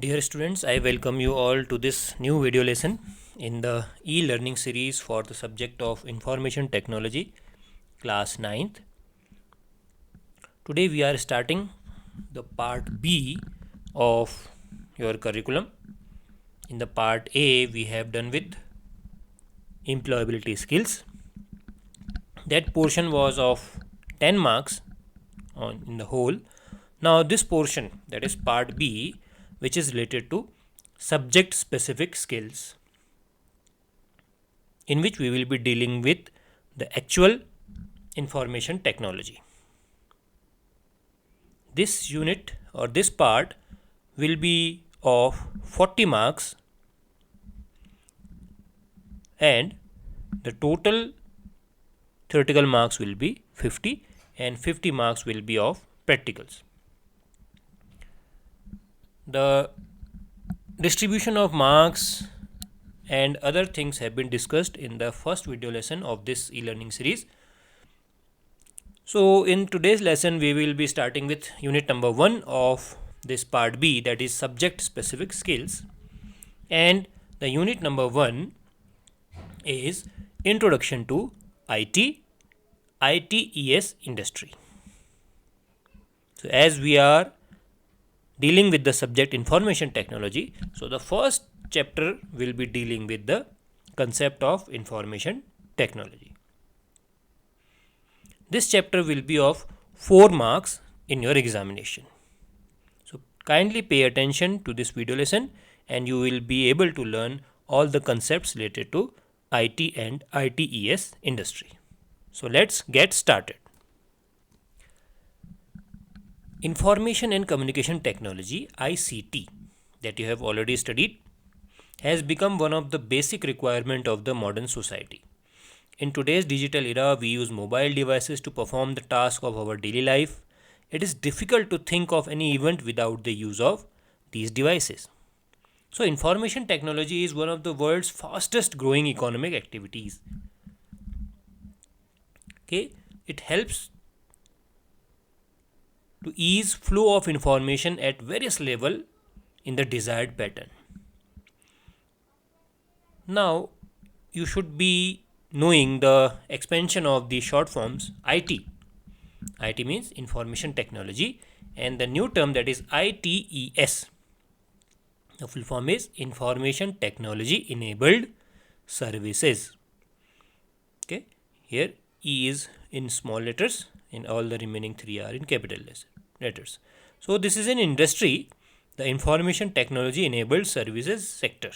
Dear students, I welcome you all to this new video lesson in the e-learning series for the subject of Information Technology, class 9th. Today we are starting the part B of your curriculum. In the part A, we have done with employability skills. That portion was of 10 marks in the whole. Now this portion, that is part B, which is related to subject specific skills, in which we will be dealing with the actual information technology. This unit or this part will be of 40 marks, and the total theoretical marks will be 50 and 50 marks will be of practicals. The distribution of marks and other things have been discussed in the first video lesson of this e-learning series. So in today's lesson we will be starting with unit number 1 of this part B, that is subject specific skills, and the unit number 1 is introduction to ITES industry. So as we are dealing with the subject information technology, so the first chapter will be dealing with the concept of information technology. This chapter will be of 4 marks in your examination. So kindly pay attention to this video lesson and you will be able to learn all the concepts related to IT and ITES industry. So let's get started. Information and Communication Technology, ICT, that you have already studied, has become one of the basic requirements of the modern society. In today's digital era, we use mobile devices to perform the task of our daily life. It is difficult to think of any event without the use of these devices. So, information technology is one of the world's fastest growing economic activities. Okay, it helps to ease flow of information at various level in the desired pattern. Now, you should be knowing the expansion of the short forms IT. IT means information technology, and the new term, that is ITES. The full form is information technology enabled services. Okay, here E is in small letters and all the remaining 3 are in capital letters. So this is an industry, the information technology enabled services sector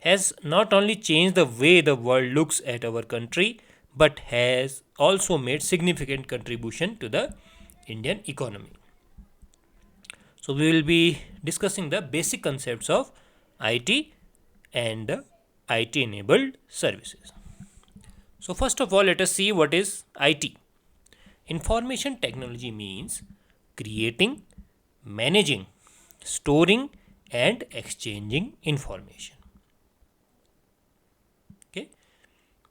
has not only changed the way the world looks at our country, but has also made significant contribution to the Indian economy. So we will be discussing the basic concepts of IT and the IT enabled services. So first of all, let us see what is IT. Information technology means creating, managing, storing and exchanging information. Okay,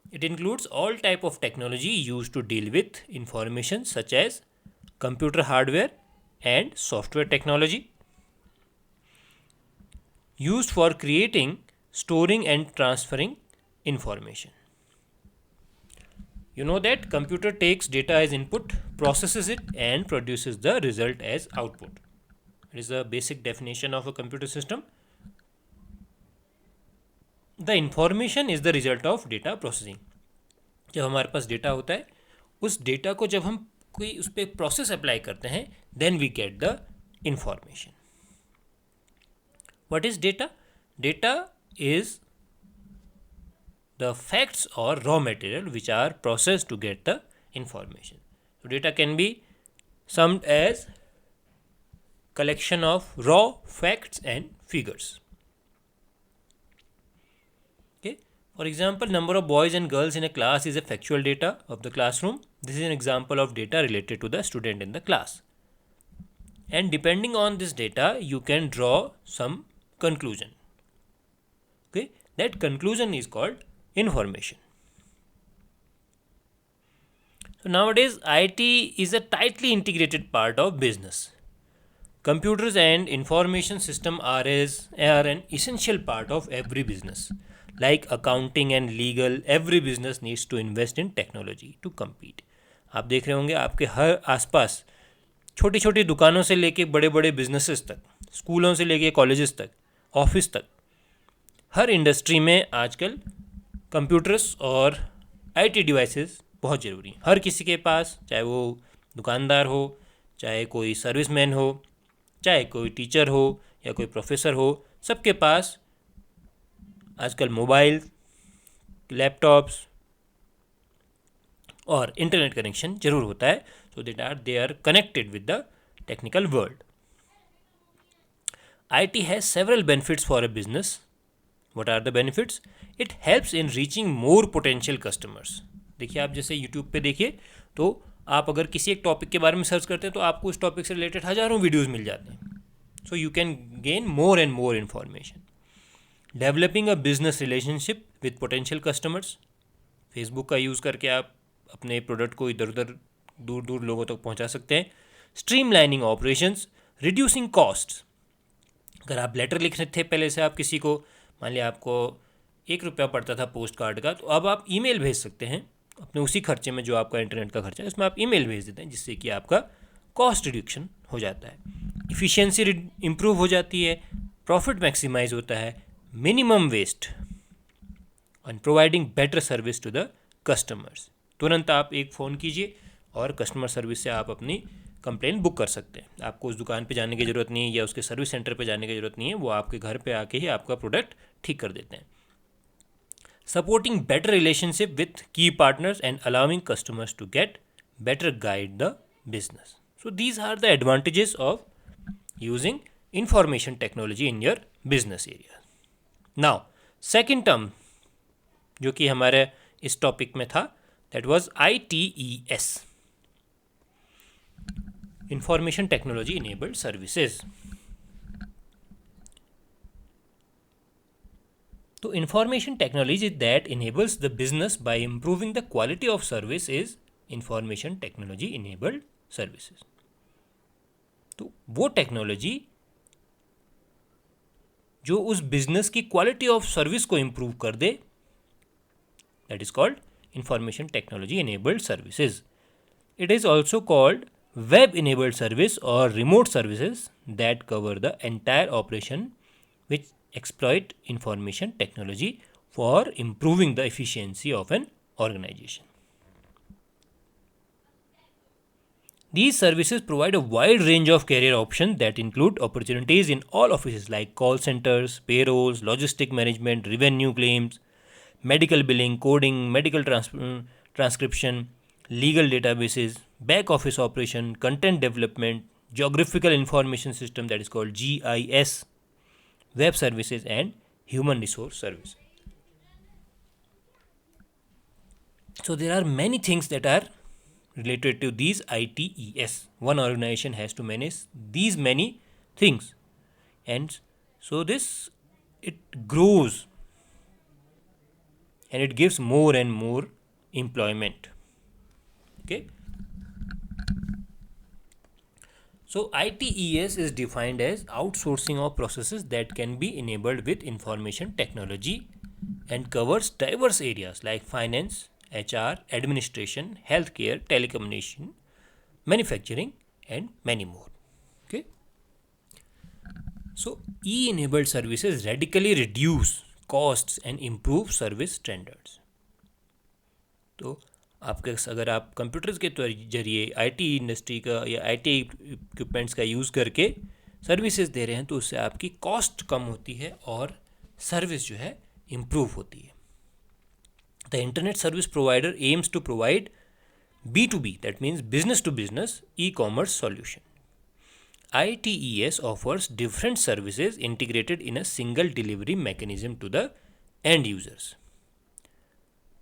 it includes all type of technology used to deal with information such as computer hardware and software technology used for creating, storing and transferring information. You know that computer takes data as input, processes it and produces the result as output. It is the basic definition of a computer system. The information is the result of data processing. जब हमारे पास data होता है, उस data को जब हम कोई उस पर प्रोसेस अप्लाई करते हैं, then we get the information. What is data? Data is the facts or raw material which are processed to get the information. So data can be summed as collection of raw facts and figures. Okay, for example, number of boys and girls in a class is a factual data of the classroom. This is an example of data related to the student in the class, and depending on this data you can draw some conclusion. Okay, that conclusion is called information. So nowadays IT is a tightly integrated part of business. Computers and information system are an essential part of every business. Like accounting and legal, every business needs to invest in technology to compete. आप देख रहे होंगे आपके हर आसपास छोटी छोटी दुकानों से लेके बड़े बड़े बिजनेसेस तक, स्कूलों से लेके कॉलेजेस तक, ऑफिस तक, हर इंडस्ट्री में आजकल कंप्यूटर्स और आईटी डिवाइसेस बहुत ज़रूरी हैं. हर किसी के पास, चाहे वो दुकानदार हो, चाहे कोई सर्विसमैन हो, चाहे कोई टीचर हो या कोई प्रोफेसर हो, सबके पास आजकल मोबाइल, लैपटॉप्स और इंटरनेट कनेक्शन जरूर होता है, so that they are connected with the technical world. IT has several benefits for a business. What are the benefits? It helps in reaching more potential customers. देखिए, आप जैसे YouTube पे देखिए तो आप अगर किसी एक टॉपिक के बारे में सर्च करते हैं तो आपको उस टॉपिक से रिलेटेड हज़ारों वीडियोस मिल जाते हैं. So you can gain more and more information. Developing a business relationship with potential customers. Facebook का यूज़ करके आप अपने प्रोडक्ट को इधर उधर दूर दूर लोगों तक पहुंचा सकते हैं. Stream lining operations, reducing cost. अगर आप लेटर लिख रहे थे पहले से आप किसी को, मान लिया आपको 1 रुपया पड़ता था पोस्ट कार्ड का, तो अब आप ईमेल भेज सकते हैं अपने उसी खर्चे में जो आपका इंटरनेट का खर्चा है, उसमें आप ईमेल भेज देते हैं, जिससे कि आपका कॉस्ट रिड्यूक्शन हो जाता है. इफ़िशियंसी इम्प्रूव हो जाती है, प्रॉफिट मैक्सिमाइज होता है, minimum waste and providing better service to the customers. तुरंत आप एक फ़ोन कीजिए और कस्टमर सर्विस से आप अपनी कंप्लेन बुक कर सकते हैं. आपको उस दुकान पे जाने की ज़रूरत नहीं है या उसके सर्विस सेंटर पे जाने की ज़रूरत नहीं है, वो आपके घर पे आके ही आपका प्रोडक्ट ठीक कर देते हैं. Supporting better relationship with key partners and allowing customers to get better guide the business. So these are the advantages of using information technology in your business area. Now second term जो कि हमारे इस टॉपिक में था, that was ITES, information technology enabled services. तो information technology that enables the business by improving the quality of service is information technology enabled services. तो वो टेक्नोलॉजी जो उस बिजनेस की क्वालिटी ऑफ सर्विस को इंप्रूव कर दे, that is called information technology enabled services. It is also called web enabled service or remote services that cover the entire operation which exploit information technology for improving the efficiency of an organization. These services provide a wide range of career options that include opportunities in all offices like call centers, payrolls, logistic management, revenue claims, medical billing, coding, medical transcription, legal databases, back office operation, content development, geographical information system that is called GIS, web services and human resource services. So there are many things that are related to these ITES. One organization has to manage these many things, and so it grows and it gives more and more employment. Okay. So ITES is defined as outsourcing of processes that can be enabled with information technology and covers diverse areas like finance, HR, administration, healthcare, telecommunication, manufacturing and many more. Okay. So E-enabled services radically reduce costs and improve service standards. तो आपके अगर आप computers के जरिए IT industry का या IT equipments का use करके सर्विसेज दे रहे हैं तो उससे आपकी कॉस्ट कम होती है और सर्विस जो है इम्प्रूव होती है. The internet service provider aims to provide B2B, that means business to business e-commerce solution. ITES offers different services integrated in a single delivery mechanism to the end users.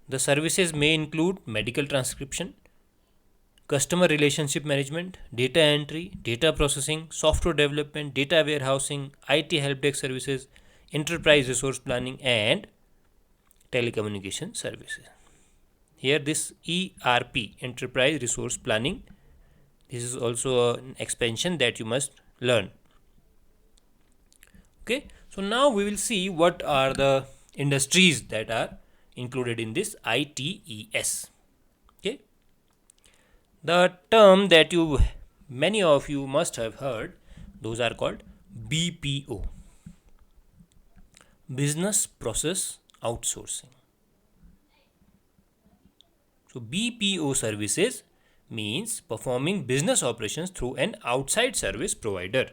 The services may include medical transcription, customer relationship management, data entry, data processing, software development, data warehousing, IT help desk services, enterprise resource planning, and telecommunication services. Here this ERP, enterprise resource planning, this is also an expansion that you must learn. Okay, so now we will see what are the industries that are included in this ITES. Okay, the term that many of you must have heard, those are called BPO, business process outsourcing. So BPO services means performing business operations through an outside service provider.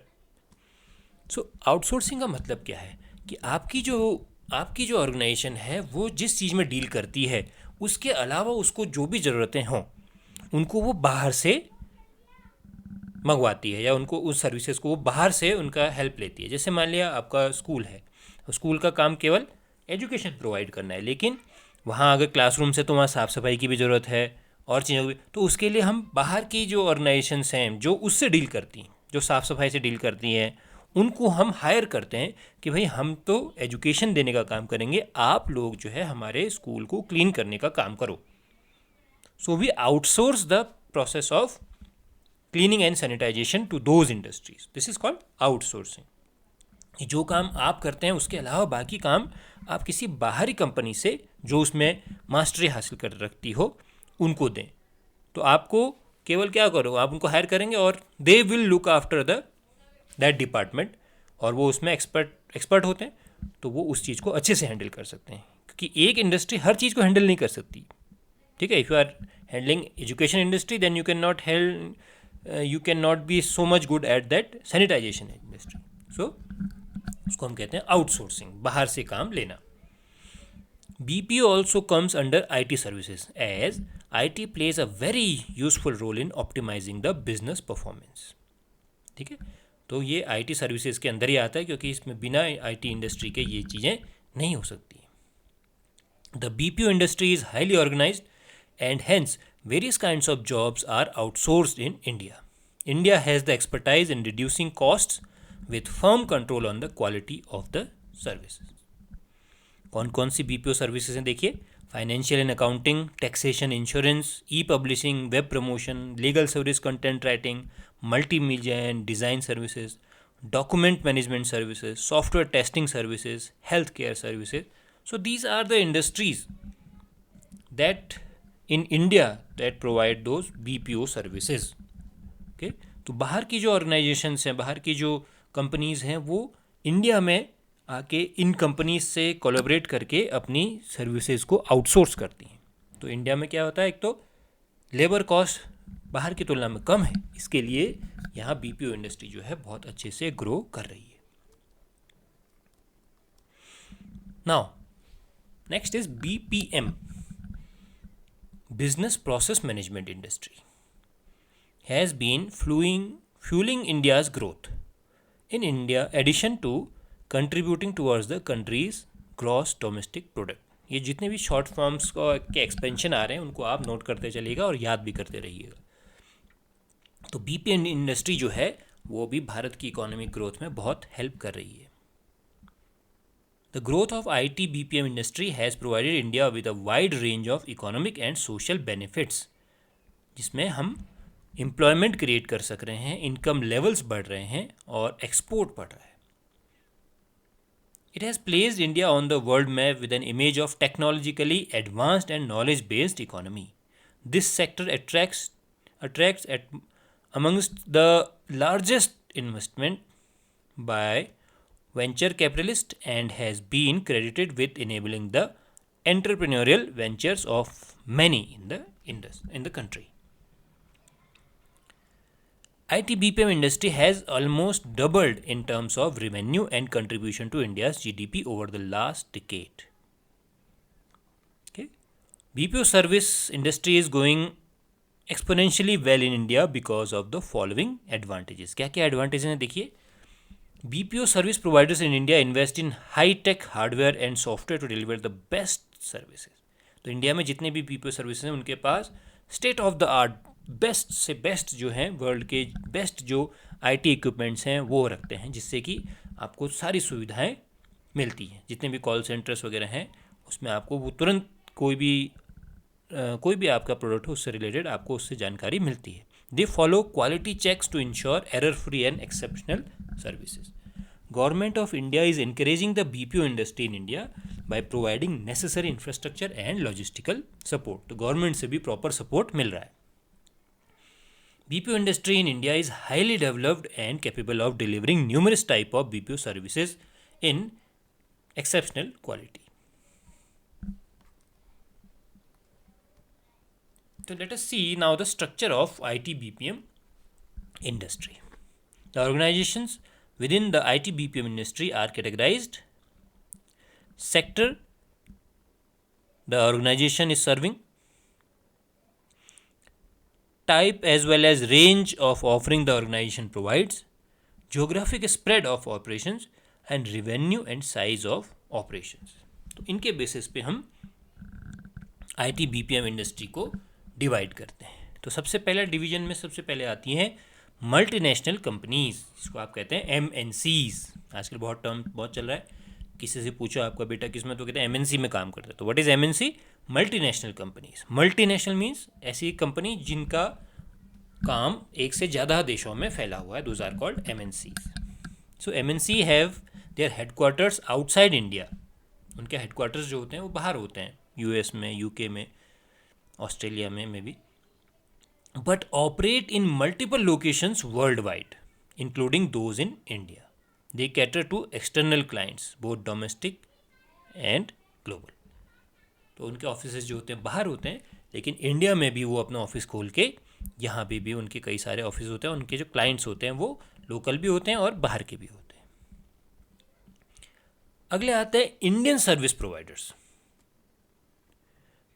So outsourcing का मतलब क्या है कि आपकी जो organisation है वो जिस चीज़ में डील करती है उसके अलावा उसको जो भी ज़रूरतें हों उनको वो बाहर से मंगवाती है, या उनको उस सर्विसेज को वो बाहर से उनका हेल्प लेती है. जैसे मान लिया आपका स्कूल है, स्कूल का काम केवल एजुकेशन प्रोवाइड करना है, लेकिन वहाँ अगर क्लासरूम से तो वहाँ साफ़ सफाई की भी ज़रूरत है और चीज़ों की, तो उसके लिए हम बाहर की जो ऑर्गेनाइजेशंस हैं जो उससे डील करती हैं, जो साफ़ सफाई से डील करती हैं, उनको हम हायर करते हैं कि भाई हम तो एजुकेशन देने का काम करेंगे, आप लोग जो है हमारे स्कूल को क्लीन करने का काम करो. So we outsource the process of cleaning and sanitisation to those industries. This is called outsourcing. जो काम आप करते हैं उसके अलावा बाकी काम आप किसी बाहरी कंपनी से जो उसमें मास्टरी हासिल कर रखती हो उनको दें. तो आपको केवल क्या करो, आप उनको हायर करेंगे और they will look after that department, और वो उसमें एक्सपर्ट होते हैं, तो वो उस चीज़ को अच्छे से हैंडल कर सकते हैं. क्योंकि एक इंडस्ट्री हर चीज़ को हैंडल नहीं कर सकती. ठीक है, if you are handling education industry then you can not be so much good at that sanitization industry. So उसको हम कहते हैं आउटसोर्सिंग, बाहर से काम लेना. BPO also comes under IT services, as IT plays a very useful role in optimizing the business performance. ठीक है, तो ये IT सर्विसेज के अंदर ही आता है, क्योंकि इसमें बिना IT इंडस्ट्री के ये चीज़ें नहीं हो सकती. The BPO industry is highly organised and hence various kinds of jobs are outsourced in India. India has the expertise in reducing costs with firm control on the quality of the services. कौन कौन सी BPO services हैं देखिए: financial and accounting, taxation, insurance, e publishing, web promotion, legal service, content writing, multimedia and design services, document management services, software testing services, health care services. So these are the industries that in India that provide those BPO services. Okay, तो बाहर की जो organisations हैं, बाहर की जो companies हैं, वो इंडिया में आके इन कंपनीज से कोलैबोरेट करके अपनी सर्विसेज को आउटसोर्स करती हैं. तो इंडिया में क्या होता है, एक तो लेबर कॉस्ट बाहर की तुलना में कम है, इसके लिए यहाँ BPO इंडस्ट्री जो है बहुत अच्छे से ग्रो कर रही है. Now next is BPM, business process management industry, has been fueling India's growth. In India, addition to contributing towards the country's gross domestic product. ये जितने भी शॉर्ट फॉर्म्स के एक्सपेंशन आ रहे हैं उनको आप नोट करते चलिएगा और याद भी करते रहिएगा. तो BPM इंडस्ट्री जो है वो भी भारत की इकोनॉमिक ग्रोथ में बहुत हेल्प कर रही है. The growth of IT BPM industry has provided India with a wide range of economic and social benefits, जिसमें हम एम्प्लॉयमेंट क्रिएट कर सक रहे हैं, इनकम लेवल्स बढ़ रहे हैं और एक्सपोर्ट बढ़ रहा है. It has placed India on the world map with an image of technologically advanced and knowledge-based economy. This sector attracts amongst the largest investment by venture capitalist and has been credited with enabling the entrepreneurial ventures of many in the country. IT BPM industry has almost doubled in terms of revenue and contribution to India's GDP over the last decade. Okay, BPO service industry is going exponentially well in India because of the following advantages. क्या क्या advantages हैं देखिए. BPO service providers in India invest in high-tech hardware and software to deliver the best services. तो India में जितने भी BPO services हैं उनके पास state of the art best से बेस्ट जो हैं, वर्ल्ड के बेस्ट जो IT इक्विपमेंट्स हैं वो रखते हैं, जिससे कि आपको सारी सुविधाएं मिलती हैं. जितने भी कॉल सेंटर्स वगैरह हैं उसमें आपको वो तुरंत कोई भी आपका प्रोडक्ट हो उससे रिलेटेड आपको उससे जानकारी मिलती है. They follow quality checks to ensure error-free and exceptional services. Government of India is encouraging the BPO industry in India by providing necessary infrastructure and logistical support. तो गवर्नमेंट से भी प्रॉपर सपोर्ट मिल रहा है. BPO industry in India is highly developed and capable of delivering numerous type of BPO services in exceptional quality. So let us see now the structure of IT BPM industry. The organizations within the IT BPM industry are categorized. Sector the organization is serving, type as well as range of offering the organization provides, geographic spread of operations and revenue and size of operations. तो इनके basis पे हम IT BPM industry को divide करते हैं. तो सबसे पहला डिवीजन में सबसे पहले आती हैं मल्टीनेशनल कंपनीज, जिसको आप कहते हैं MNCs. आजकल बहुत टर्म बहुत चल रहा है. किसी से पूछो आपका बेटा किस में, तो कहते हैं MNC में काम करता है. तो what is MNC? Multinational companies. Multinational means ऐसी कंपनी जिनका काम एक से ज़्यादा देशों में फैला हुआ है. Those are called MNCs. So MNC have their headquarters outside India. उनके हेडक्वार्टर्स जो होते हैं वो बाहर होते हैं, US में, UK में, ऑस्ट्रेलिया में maybe, but operate in multiple locations worldwide including those in India. They cater to external clients both domestic and global. तो उनके ऑफिस जो होते हैं बाहर होते हैं, लेकिन इंडिया में भी वो अपना ऑफिस खोल के यहाँ पे भी उनके कई सारे ऑफिस होते हैं. उनके जो क्लाइंट्स होते हैं वो लोकल भी होते हैं और बाहर के भी होते हैं. अगले आते हैं इंडियन सर्विस प्रोवाइडर्स.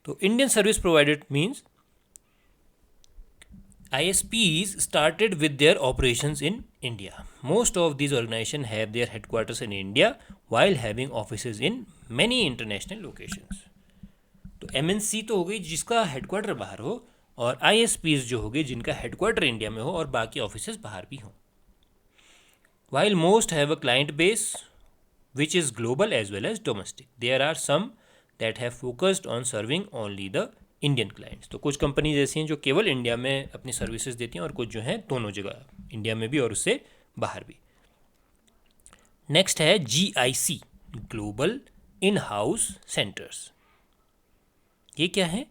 तो Indian service provider means ISPs started with their operations in India. Most of these organizations have their headquarters in India while having offices in many international locations. तो MNC तो हो गई जिसका headquarter बाहर हो, और ISPs जो हो गई जिनका हेडक्वार्टर इंडिया में हो और बाकी ऑफिसेज बाहर भी हों. While most have a client base which is global as well as domestic, there are some that have focused on serving only the Indian clients. तो कुछ कंपनीज ऐसी हैं जो केवल इंडिया में अपनी सर्विसेज देती हैं और कुछ जो हैं दोनों जगह, इंडिया में भी और उससे बाहर भी. नेक्स्ट है GIC, global in house centres. ये क्या है?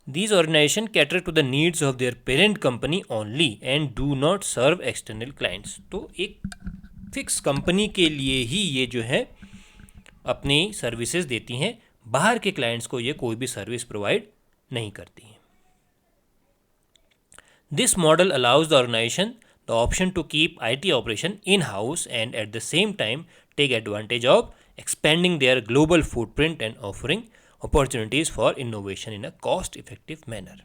These organisation cater to the needs of their parent company only and do not serve external clients. तो एक फिक्स कंपनी के लिए ही ये जो है अपनी सर्विसेज देती हैं, बाहर के क्लाइंट्स को ये कोई भी सर्विस प्रोवाइड नहीं करती हैं. This model allows the organisation the option to keep IT operation in house and at the same time take advantage of expending their global footprint and offering opportunities for innovation in a cost effective manner.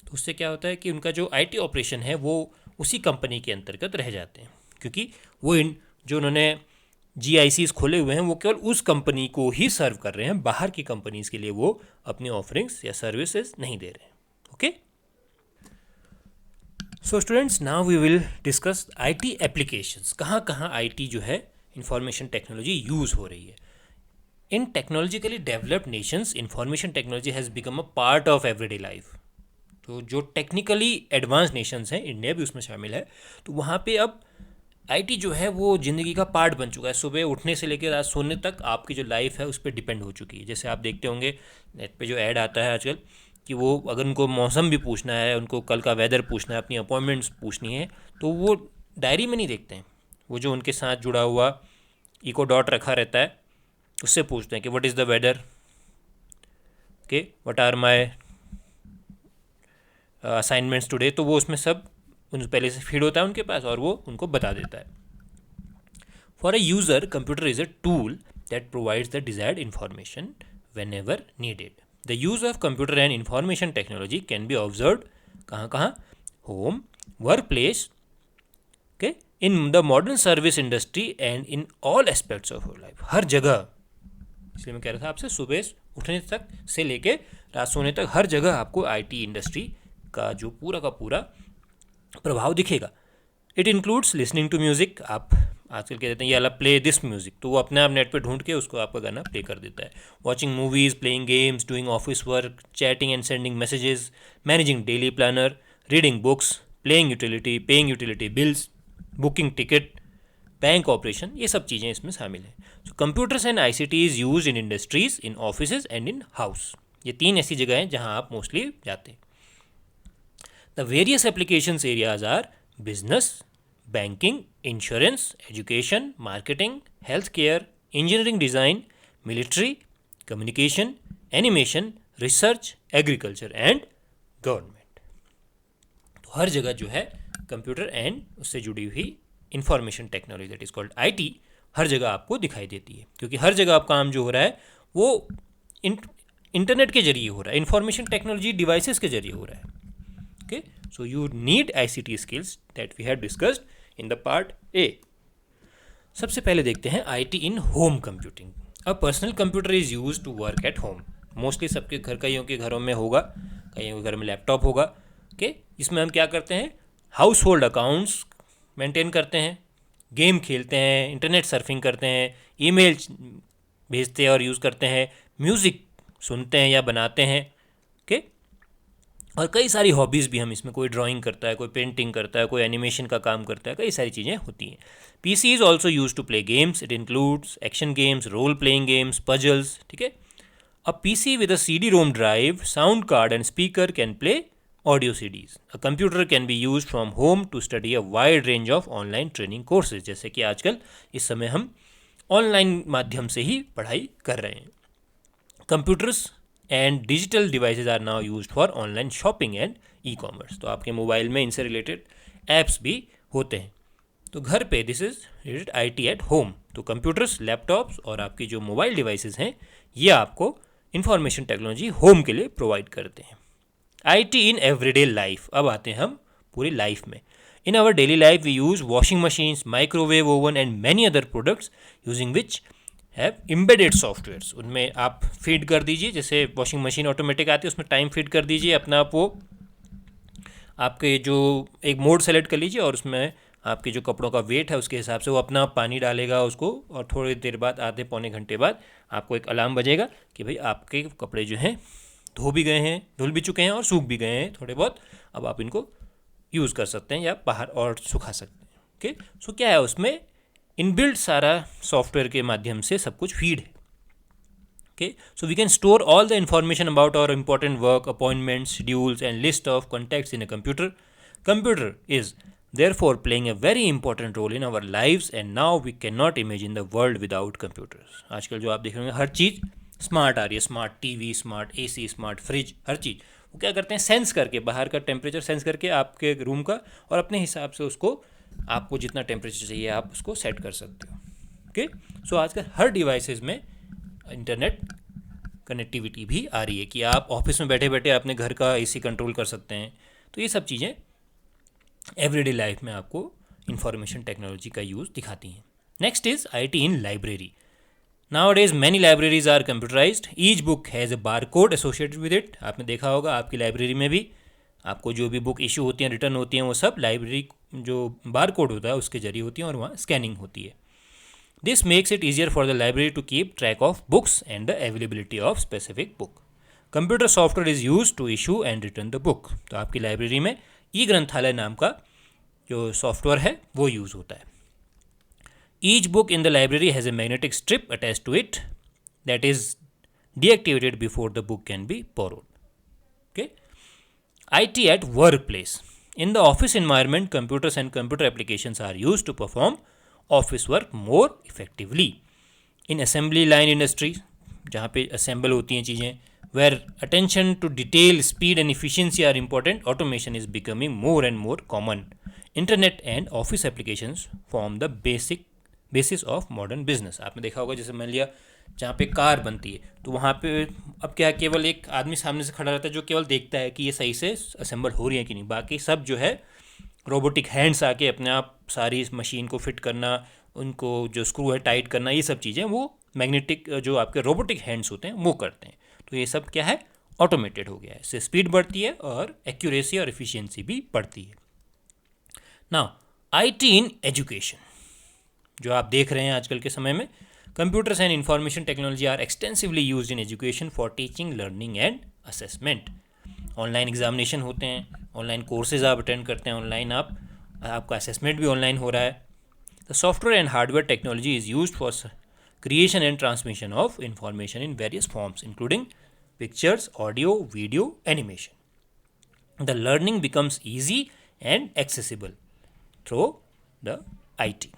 तो उससे क्या होता है कि उनका जो IT operation है वो उसी कंपनी के अंतर्गत रह जाते हैं, क्योंकि वो जो उन्होंने GICs खोले हुए हैं वो केवल उस कंपनी को ही सर्व कर रहे हैं, बाहर की कंपनीज के लिए वो अपनी ऑफरिंग्स या सर्विसेज नहीं दे रहे हैं. Okay, so students, now we will discuss IT applications. कहाँ कहाँ IT जो है इंफॉर्मेशन टेक्नोलॉजी यूज़ हो रही है. In technologically developed nations information technology has become a part of everyday life. तो जो टेक्निकली एडवांस नेशंस हैं, इंडिया भी उसमें शामिल है, तो वहाँ पे अब IT जो है वो ज़िंदगी का पार्ट बन चुका है. सुबह उठने से लेकर रात सोने तक आपकी जो लाइफ है उस पर डिपेंड हो चुकी है. जैसे आप देखते होंगे नेट पे जो ऐड आता है आजकल कि वो अगर उनको मौसम भी पूछना है, उनको कल का वेदर पूछना है, अपनी अपॉइंटमेंट्स पूछनी है, तो वो डायरी में नहीं देखते हैं. वो जो उनके साथ जुड़ा हुआ इको डॉट रखा रहता है उससे पूछते हैं कि what is the weather, okay, what are my assignments today. तो वो उसमें सब उन पहले से फीड होता है उनके पास और वो उनको बता देता है. For a user, computer is a tool that provides the desired information whenever needed. The use of computer and information technology can be observe कहाँ कहाँ? Home, work place, okay, in the modern service industry and in all aspects of life. हर जगह. इसलिए मैं कह रहा था आपसे, सुबह उठने तक से लेके रात सोने तक हर जगह आपको IT इंडस्ट्री का जो पूरा का पूरा प्रभाव दिखेगा. It includes listening to music. आप आजकल कह देते हैं ये वाला प्ले दिस म्यूज़िक, तो वो अपने आप नेट पे ढूंढ के उसको आपका गाना प्ले कर देता है. Watching movies, playing games, doing office work, chatting and sending messages, managing daily planner, reading books, paying utility bills, booking ticket, bank operation, ये सब चीज़ें इसमें शामिल हैं. So computers and ICT is use in industries, in office and in house. ये 3 ऐसी जगह हैं जहाँ आप मोस्टली जाते हैं. The various applications areas are business, banking, insurance, education, marketing, health care, engineering design, military, communication, animation, research, agriculture and government. तो हर जगह जो है कंप्यूटर एंड उससे जुड़ी हुई information technology that is called IT हर जगह आपको दिखाई देती है, क्योंकि हर जगह आप काम जो हो रहा है वो इंटरनेट के जरिए हो रहा है, इंफॉर्मेशन टेक्नोलॉजी डिवाइसेस के जरिए हो रहा है. Okay, so you need ICT skills that we have discussed in the part A. सबसे पहले देखते हैं IT in home computing. A personal computer is use to work at home. Mostly सबके घर, कईयों के घरों में होगा, कईयों के घर में लैपटॉप होगा. ओके, इसमें हम क्या करते हैं, हाउस होल्ड अकाउंट्स मेंटेन करते हैं, गेम खेलते हैं, इंटरनेट सर्फिंग करते हैं, ईमेल भेजते हैं और यूज़ करते हैं, म्यूज़िक सुनते हैं या बनाते हैं. ओके, और कई सारी हॉबीज़ भी हम इसमें, कोई ड्राइंग करता है, कोई पेंटिंग करता है, कोई एनिमेशन का काम करता है, कई सारी चीज़ें होती हैं. PC is also use to play games. It includes action games, role playing games, puzzles. ठीक है. A PC with a CD-ROM drive, sound card and speaker can play audio CDs. A computer can be used from home to study a wide range of online training courses. जैसे कि आजकल इस समय हम online माध्यम से ही पढ़ाई कर रहे हैं. Computers and digital devices are now used for online shopping and e-commerce. तो आपके मोबाइल में इनसे रिलेटेड ऐप्स भी होते हैं. तो घर पे this is related IT eight home. तो कंप्यूटर्स, लैपटॉप्स और आपकी जो मोबाइल डिवाइसेस हैं ये आपको इंफॉर्मेशन टेक्नोलॉजी होम के लिए प्रोवाइड करते हैं. IT in everyday life. अब आते हैं हम पूरी लाइफ में. In our daily life we use washing machines, microwave oven and many other products using which have embedded softwares. उनमें आप फीड कर दीजिए, जैसे वॉशिंग मशीन ऑटोमेटिक आती है उसमें टाइम फीड कर दीजिए अपना, आप वो आपके जो एक मोड सेलेक्ट कर लीजिए और उसमें आपके जो कपड़ों का वेट है उसके हिसाब से वो अपना पानी डालेगा उसको, और थोड़ी देर बाद, आधे पौने घंटे बाद आपको एक अलार्म बजेगा कि भाई आपके कपड़े जो हैं धो भी गए हैं, धुल भी चुके हैं और सूख भी गए हैं थोड़े बहुत, अब आप इनको यूज़ कर सकते हैं या बाहर और सुखा सकते हैं. ओके, सो क्या है उसमें इनबिल्ट सारा सॉफ्टवेयर के माध्यम से सब कुछ फीड है. Okay, so we can store all the information about our important work, appointments, schedules and list of contacts in a computer. Computer is therefore playing a very important role in our lives, and now we cannot imagine the world without computers. आजकल जो आप देख रहे होंगे हर चीज़ smart आ रही है, smart TV, smart AC, smart fridge, हर चीज़ वो क्या करते हैं, सेंस करके, बाहर का टेम्परेचर सेंस करके आपके रूम का, और अपने हिसाब से उसको, आपको जितना टेम्परेचर चाहिए आप उसको सेट कर सकते हो. ओके, सो आजकल हर डिवाइसेस में इंटरनेट कनेक्टिविटी भी आ रही है कि आप ऑफिस में बैठे बैठे अपने घर का AC कंट्रोल कर सकते हैं. तो ये सब चीज़ें एवरीडे लाइफ में आपको इंफॉर्मेशन टेक्नोलॉजी का यूज़ दिखाती हैं. Next is IT in library. Nowadays many libraries are computerized. Each book has a barcode associated with it. आपने देखा होगा आपकी लाइब्रेरी में भी आपको जो भी बुक इशू होती हैं, रिटर्न होती हैं, वो सब लाइब्रेरी जो बारकोड होता है उसके जरिए होती हैं और वहाँ स्कैनिंग होती है. This makes it easier for the library to keep track of books and the availability of specific book. Computer software is used to issue and return the book. तो आपकी लाइब्रेरी में ई-ग्रंथालय नाम का जो सॉफ्टवेयर है वो यूज़ होता है. Each book in the library has a magnetic strip attached to it that is deactivated before the book can be borrowed. Okay. IT at workplace. In the office environment, computers and computer applications are used to perform office work more effectively. In assembly line industry, जहाँ पे assemble होती हैं चीज़ें, where attention to detail, speed and efficiency are important, automation is becoming more and more common. Internet and office applications form the basis of modern business. आपने देखा होगा जैसे मान लिया जहाँ पे कार बनती है तो वहाँ पे अब क्या, केवल एक आदमी सामने से खड़ा रहता है जो केवल देखता है कि ये सही से असेंबल हो रही है कि नहीं. बाकी सब जो है रोबोटिक हैंड्स आके अपने आप सारी इस मशीन को फिट करना, उनको जो स्क्रू है टाइट करना, ये सब चीज़ें वो मैग्नेटिक जो आपके रोबोटिक हैंड्स होते हैं वो करते हैं. तो ये सब क्या है, ऑटोमेटेड हो गया है. इससे स्पीड बढ़ती है और एक्यूरेसी और एफिशिएंसी भी बढ़ती है. नाउ IT इन एजुकेशन जो आप देख रहे हैं आजकल के समय में, computers and information technology are extensively used in education for teaching, learning and assessment. Online examination होते हैं, ऑनलाइन कोर्सेज आप अटेंड करते हैं, ऑनलाइन आपका असेसमेंट भी ऑनलाइन हो रहा है. The software and hardware technology is used for creation and transmission of information in various forms, including pictures, audio, video, animation. The learning becomes easy and accessible through the IT,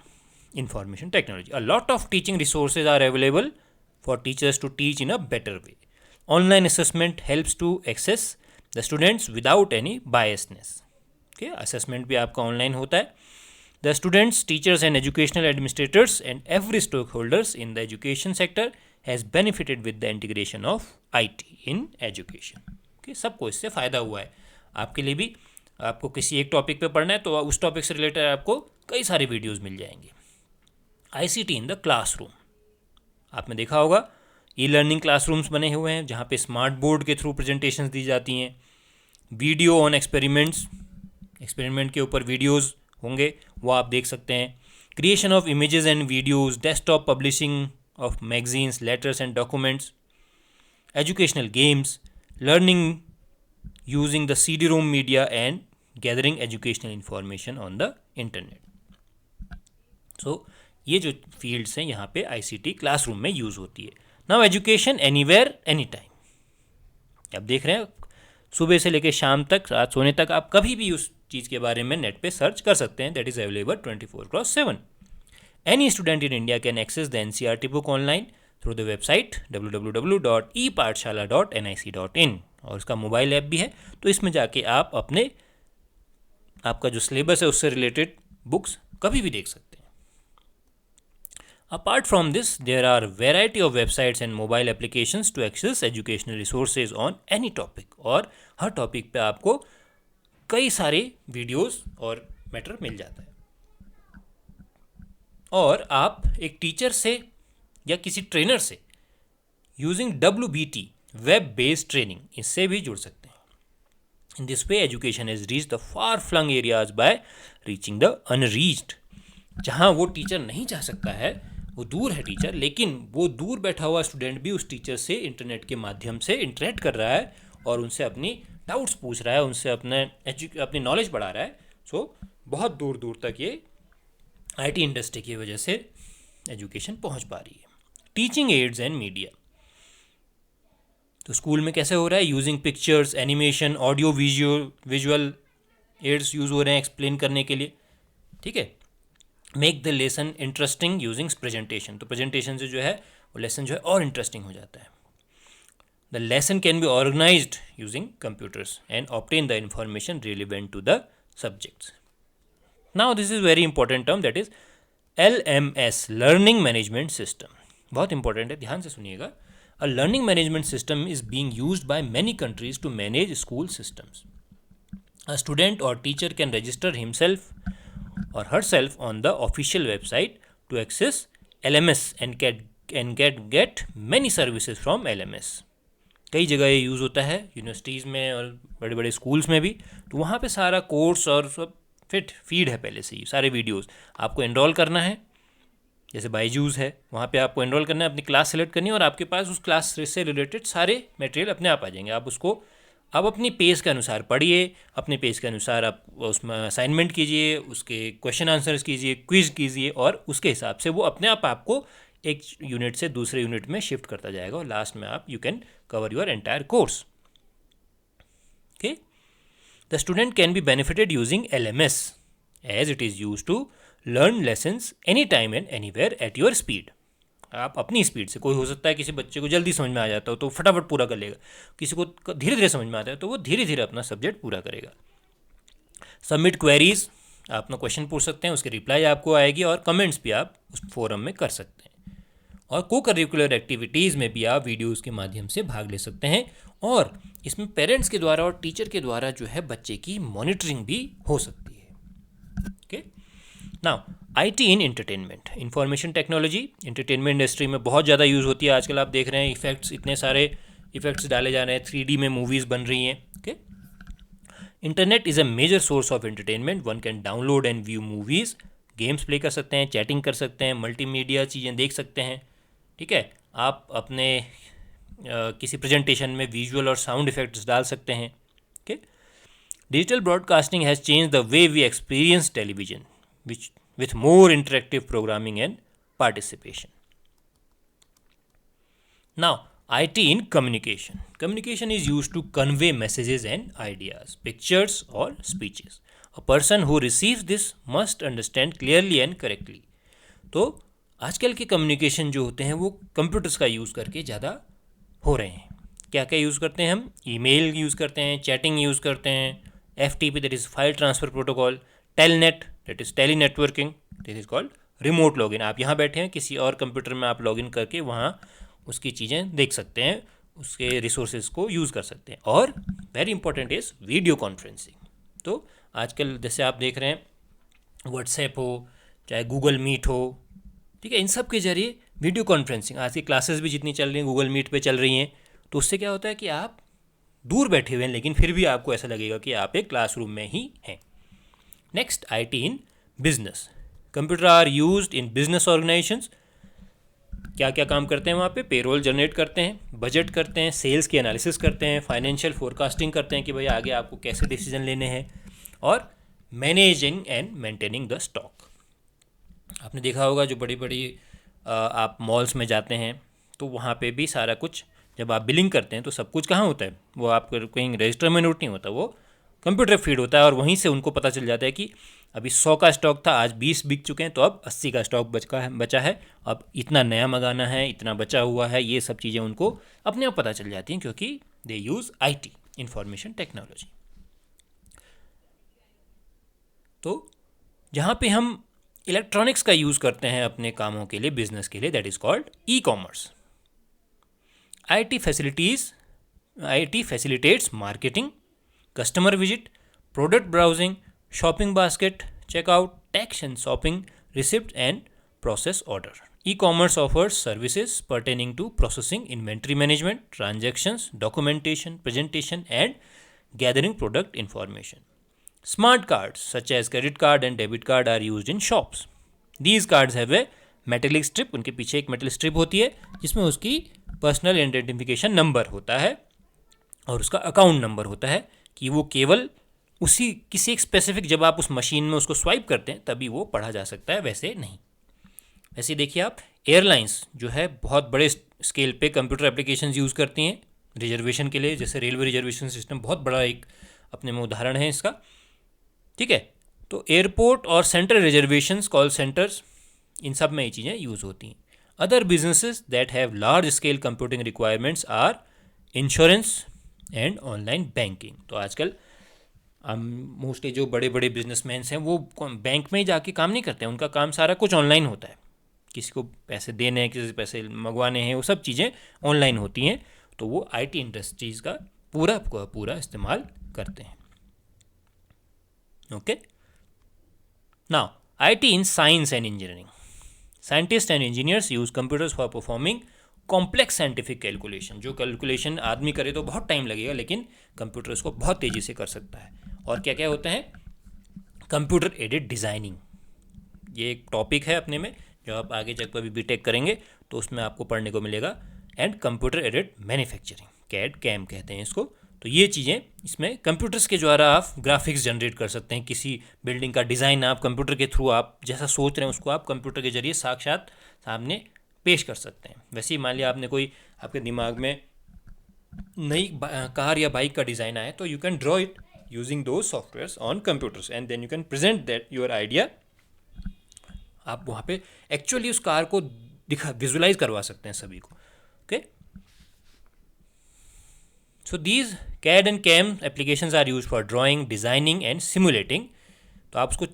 information technology. A lot of teaching resources are available for teachers to teach in a better way. Online assessment helps to access the students without any biasness. Okay, assessment भी आपका online होता है. The students, teachers and educational administrators and every stakeholders in the education sector has benefited with the integration of IT in education. Okay, सबको इससे फ़ायदा हुआ है. आपके लिए भी, आपको किसी एक टॉपिक पे पढ़ना है तो उस टॉपिक से रिलेटेड आपको कई सारे वीडियोस मिल जाएंगे. ICT in the classroom, आपने देखा होगा ई लर्निंग क्लासरूम्स बने हुए हैं जहाँ पे स्मार्ट बोर्ड के थ्रू प्रेजेंटेशंस दी जाती हैं. वीडियो ऑन एक्सपेरिमेंट्स, एक्सपेरिमेंट के ऊपर वीडियोज़ होंगे वो आप देख सकते हैं. Creation of images and videos, desktop publishing of magazines, letters and documents, educational games, learning using the CD-ROM media and gathering educational information on the internet. So ये जो फील्ड्स हैं यहाँ पे ICT क्लासरूम में यूज़ होती है. Now education anywhere any time. आप देख रहे हैं सुबह से लेकर शाम तक, रात सोने तक आप कभी भी उस चीज़ के बारे में नेट पे सर्च कर सकते हैं. That is available 24/7. Any student in India can access the NCERT book online through the website www.epathshala.nic.in. और उसका मोबाइल ऐप भी है, तो इसमें जाके आप आपका जो सिलेबस है उससे रिलेटेड बुक्स कभी भी देख सकते हैं. Apart from this, there are variety of websites and mobile applications to access educational resources on any topic. और हर टॉपिक पे आपको कई सारे वीडियोस और मैटर मिल जाता है. और आप एक टीचर से या किसी ट्रेनर से using WBT, web based training, इससे भी जुड़ सकते हैं. In this way education has reach the far flung areas by reaching the unreached. जहाँ वो टीचर नहीं जा सकता है, वो दूर है टीचर, लेकिन वो दूर बैठा हुआ स्टूडेंट भी उस टीचर से इंटरनेट के माध्यम से इंटरेक्ट कर रहा है और उनसे अपनी डाउट्स पूछ रहा है, उनसे अपनी नॉलेज बढ़ा रहा है. सो बहुत दूर दूर तक ये IT इंडस्ट्री की वजह से एजुकेशन पहुंच पा रही है. टीचिंग एड्स एंड मीडिया, तो स्कूल में कैसे हो रहा है? Using pictures, animation, audio visual aids use हो रहे हैं एक्सप्लेन करने के लिए. ठीक है. Make the lesson interesting using presentation, तो प्रेजेंटेशन से जो है वो लेसन जो है और इंटरेस्टिंग हो जाता है. The lesson can be organized using computers and obtain the information relevant to the subjects. Now this is very important term, that is LMS, learning management system. बहुत इंपॉर्टेंट है, ध्यान से सुनिएगा. A learning management system is being used by many countries to manage school systems. A student और teacher can register himself or herself on the official website to access LMS and get many services from LMS. कई जगह ये use होता है, universities में और बड़े बड़े स्कूल्स में भी. तो वहाँ पे सारा कोर्स और सब फीड है पहले से ही, सारे वीडियोस. आपको एनरोल करना है, जैसे बायजूस है, वहाँ पे आपको एनरोल करना है, अपनी क्लास सेलेक्ट करनी है और आपके पास उस क्लास से रिलेटेड सारे मटेरियल अपने आप आ जाएंगे. आप उसको अपनी पेज के अनुसार पढ़िए, अपने पेज के अनुसार आप उसमें असाइनमेंट कीजिए, उसके क्वेश्चन आंसर्स कीजिए, क्विज कीजिए, और उसके हिसाब से वो अपने आप आपको एक यूनिट से दूसरे यूनिट में शिफ्ट करता जाएगा और लास्ट में आप you can cover your entire course. Okay. The student can be benefited using LMS as it is use to learn lessons any time and anywhere at your speed. आप अपनी speed से, कोई हो सकता है किसी बच्चे को जल्दी समझ में आ जाता हो तो फटाफट पूरा कर लेगा, किसी को धीरे धीरे समझ में आता है तो वो धीरे धीरे अपना सब्जेक्ट पूरा करेगा. सबमिट क्वेरीज, आप अपना क्वेश्चन पूछ सकते हैं, उसकी रिप्लाई आपको आएगी, और कमेंट्स भी आप उस फोरम में कर सकते हैं. और को करिकुलर एक्टिविटीज़ में भी आप वीडियोज़ के माध्यम से भाग ले सकते हैं, और इसमें पेरेंट्स के द्वारा और टीचर के द्वारा जो है बच्चे की मॉनिटरिंग भी हो सकती है. Okay. Now IT in entertainment, information technology entertainment industry में बहुत ज़्यादा यूज़ होती है आजकल. आप देख रहे हैं इफेक्ट्स, इतने सारे इफेक्ट्स डाले जा रहे हैं, 3D में मूवीज़ बन रही हैं. Okay. Internet is a major source of entertainment. One can download and view movies, games play कर सकते हैं, चैटिंग कर सकते हैं, मल्टीमीडिया चीज़ें देख सकते हैं. ठीक है. आप अपने किसी प्रेजेंटेशन में विजुअल और साउंड इफेक्ट्स डाल सकते हैं. Okay. Digital broadcasting has changed the way we experience television, which with more interactive programming and participation. Now, IT in communication. Communication is used to convey messages and ideas, pictures, or speeches. A person who receives this must understand clearly and correctly. तो आजकल के communication जो होते हैं वो computers का use करके ज़्यादा हो रहे हैं. क्या क्या यूज़ करते हैं हम? ईमेल यूज़ करते हैं, चैटिंग यूज़ करते हैं, FTP that is file transfer protocol, telnet that is tele networking, this is called remote login. आप यहाँ बैठे हैं, किसी और कंप्यूटर में आप लॉगिन करके वहाँ उसकी चीज़ें देख सकते हैं, उसके रिसोर्सेज को यूज़ कर सकते हैं. और very important is video conferencing. तो आजकल जैसे आप देख रहे हैं व्हाट्सएप हो चाहे गूगल मीट हो, ठीक है, इन सब के जरिए वीडियो कॉन्फ्रेंसिंग, आज की क्लासेस भी जितनी चल रही हैं गूगल मीट पे चल रही हैं, तो उससे क्या होता है कि आप दूर बैठे हुए हैं लेकिन फिर भी आपको ऐसा लगेगा कि आप एक क्लासरूम में ही हैं. Next, IT in business. Computer are used in business organisations. क्या क्या काम करते हैं वहाँ पे? पेरोल जनरेट करते हैं, बजट करते हैं, सेल्स की एनालिसिस करते हैं, फाइनेंशियल फोरकास्टिंग करते हैं कि भाई आगे आपको कैसे डिसीजन लेने हैं, और managing and maintaining the stock. आपने देखा होगा जो बड़ी बड़ी आप मॉल्स में जाते हैं तो वहाँ पे भी सारा कुछ जब आप बिलिंग करते हैं तो सब कुछ कहाँ होता है? वो आपको कहीं रजिस्टर में नोट नहीं होता, वो कंप्यूटर फीड होता है और वहीं से उनको पता चल जाता है कि अभी 100 का स्टॉक था, आज 20 बिक चुके हैं, तो अब 80 का स्टॉक बचा है, अब इतना नया मंगाना है, इतना बचा हुआ है. ये सब चीज़ें उनको अपने आप पता चल जाती हैं क्योंकि दे यूज़ IT, इंफॉर्मेशन टेक्नोलॉजी. तो जहाँ पे हम इलेक्ट्रॉनिक्स का यूज़ करते हैं अपने कामों के लिए, बिजनेस के लिए, that is called e-commerce. IT facilitates marketing, customer visit, product browsing, shopping basket, checkout, tax and shopping, receipt and process order. E-commerce offers services pertaining to processing, inventory management, transactions, documentation, presentation and gathering product information. Smart cards such as credit card and debit card are used in shops. These cards have a metallic strip, उनके पीछे एक metal strip होती है जिसमें उसकी personal identification number होता है और उसका अकाउंट नंबर होता है कि वो केवल उसी किसी एक स्पेसिफिक, जब आप उस मशीन में उसको स्वाइप करते हैं तभी वो पढ़ा जा सकता है, वैसे नहीं. वैसे देखिए आप, एयरलाइंस जो है बहुत बड़े स्केल पे कंप्यूटर एप्लीकेशन यूज़ करती हैं रिजर्वेशन के लिए. जैसे रेलवे रिजर्वेशन सिस्टम बहुत बड़ा एक अपने में उदाहरण है इसका, ठीक है. तो एयरपोर्ट और सेंट्रल रिजर्वेशंस, कॉल सेंटर्स, इन सब में ये चीज़ें यूज़ होती हैं. Other businesses that have large scale computing requirements are insurance and online banking. तो आजकल मोस्टली जो बड़े बड़े बिजनेसमैन हैं वो बैंक में ही जाके काम नहीं करते हैं, उनका काम सारा कुछ ऑनलाइन होता है. किसी को पैसे देने हैं, किसी से पैसे मंगवाने हैं, वो सब चीज़ें ऑनलाइन होती हैं. तो वो IT इंडस्ट्रीज़ का पूरा इस्तेमाल करते हैं. Okay. Now, IT in science and engineering. Scientists and engineers use computers for performing complex scientific calculation. जो कैलकुलेशन आदमी करे तो बहुत टाइम लगेगा लेकिन कंप्यूटर उसको बहुत तेज़ी से कर सकता है. और क्या क्या होता है? कंप्यूटर एडेड डिज़ाइनिंग, ये एक टॉपिक है अपने में जो आप आगे जब कभी बीटेक करेंगे तो उसमें आपको पढ़ने को मिलेगा. And computer aided manufacturing, CAD/CAM कहते हैं इसको. तो ये चीज़ें, इसमें कंप्यूटर्स के द्वारा आप ग्राफिक्स जनरेट कर सकते हैं. किसी बिल्डिंग का डिज़ाइन आप कंप्यूटर के थ्रू, आप जैसा सोच रहे हैं उसको आप कंप्यूटर के जरिए साक्षात सामने पेश कर सकते हैं. वैसे ही मान लिया आपने कोई, आपके दिमाग में नई कार या बाइक का डिज़ाइन आया तो you can draw it using those softwares on computers and then you can present that your idea. आप वहाँ पे एक्चुअली उस कार को विजुलाइज करवा सकते हैं सभी को. Okay. So these CAD and CAM applications are used for drawing, designing and simulating. तो आप उसको